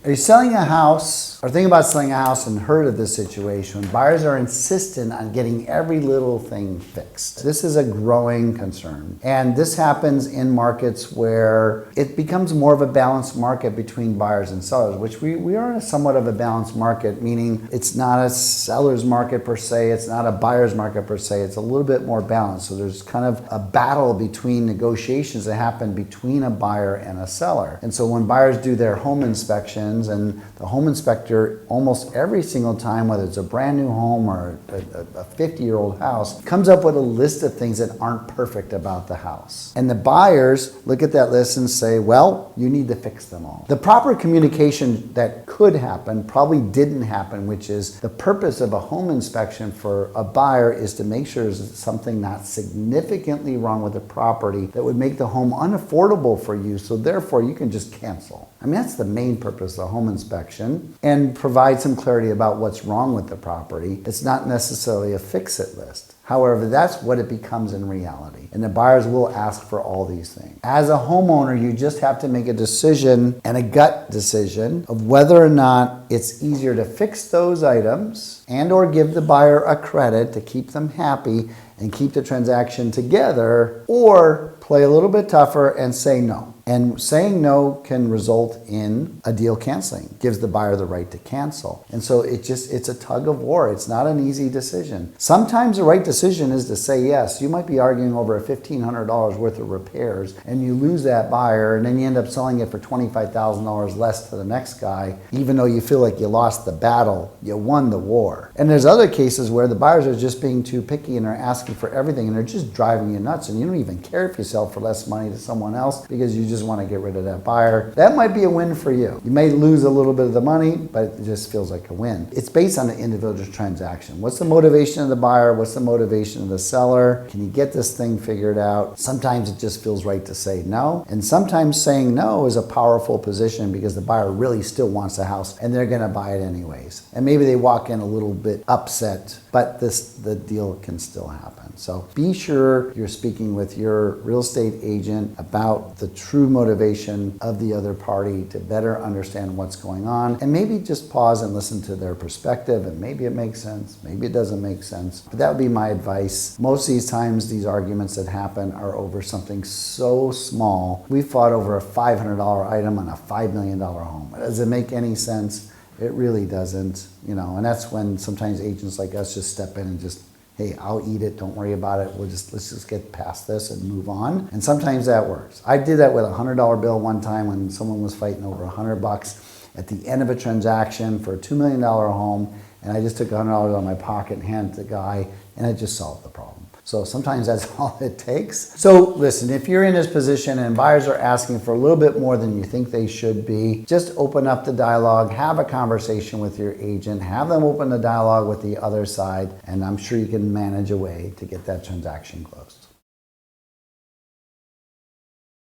Are you selling a house or thinking about selling a house and heard of this situation when buyers are insistent on getting every little thing fixed? This is a growing concern. And this happens in markets where it becomes more of a balanced market between buyers and sellers, which we are in somewhat of a balanced market, meaning it's not a seller's market per se, it's not a buyer's market per se, it's a little bit more balanced. So there's kind of a battle between negotiations that happen between a buyer and a seller. And so when buyers do their home inspection, and the home inspector almost every single time, whether it's a brand new home or a 50-year-old house, comes up with a list of things that aren't perfect about the house. And the buyers look at that list and say, well, you need to fix them all. The proper communication that could happen probably didn't happen, which is the purpose of a home inspection for a buyer is to make sure there's something not significantly wrong with the property that would make the home unaffordable for you, so therefore you can just cancel. I mean, that's the main purpose of the home inspection, and provide some clarity about what's wrong with the property. It's not necessarily a fix-it list. However, that's what it becomes in reality. And the buyers will ask for all these things. As a homeowner, you just have to make a decision, and a gut decision, of whether or not it's easier to fix those items and or give the buyer a credit to keep them happy and keep the transaction together, or play a little bit tougher and say no. And saying no can result in a deal canceling. Gives the buyer the right to cancel. And so it's a tug of war. It's not an easy decision. Sometimes the right decision is to say yes. You might be arguing over $1,500 worth of repairs and you lose that buyer, and then you end up selling it for $25,000 less to the next guy, even though you feel like you lost the battle, you won the war. And there's other cases where the buyers are just being too picky and are asking for everything, and they're just driving you nuts, and you don't even care if you sell for less money to someone else because you just want to get rid of that buyer. That might be a win for you. You may lose a little bit of the money, but it just feels like a win. It's based on the individual transaction. What's the motivation of the buyer? What's the motivation of the seller? Can you get this thing figured out? Sometimes it just feels right to say no, and sometimes saying no is a powerful position because the buyer really still wants the house and they're going to buy it anyways. And maybe they walk in a little bit upset, but the deal can still happen. So be sure you're speaking with your real estate agent about the true motivation of the other party to better understand what's going on, and maybe just pause and listen to their perspective, and maybe it makes sense, maybe it doesn't make sense. But that would be my advice. Most of these times these arguments that happen are over something so small. We fought over a $500 item on a $5 million home. Does it make any sense? It really doesn't, and that's when sometimes agents like us just step in and just, hey, I'll eat it, don't worry about it, let's just get past this and move on. And sometimes that works. I did that with a $100 bill one time when someone was fighting over $100 at the end of a transaction for a $2 million home, and I just took $100 out of my pocket and handed it to the guy, and it just solved the problem. So sometimes that's all it takes. So listen, if you're in this position and buyers are asking for a little bit more than you think they should be, just open up the dialogue, have a conversation with your agent, have them open the dialogue with the other side, and I'm sure you can manage a way to get that transaction closed.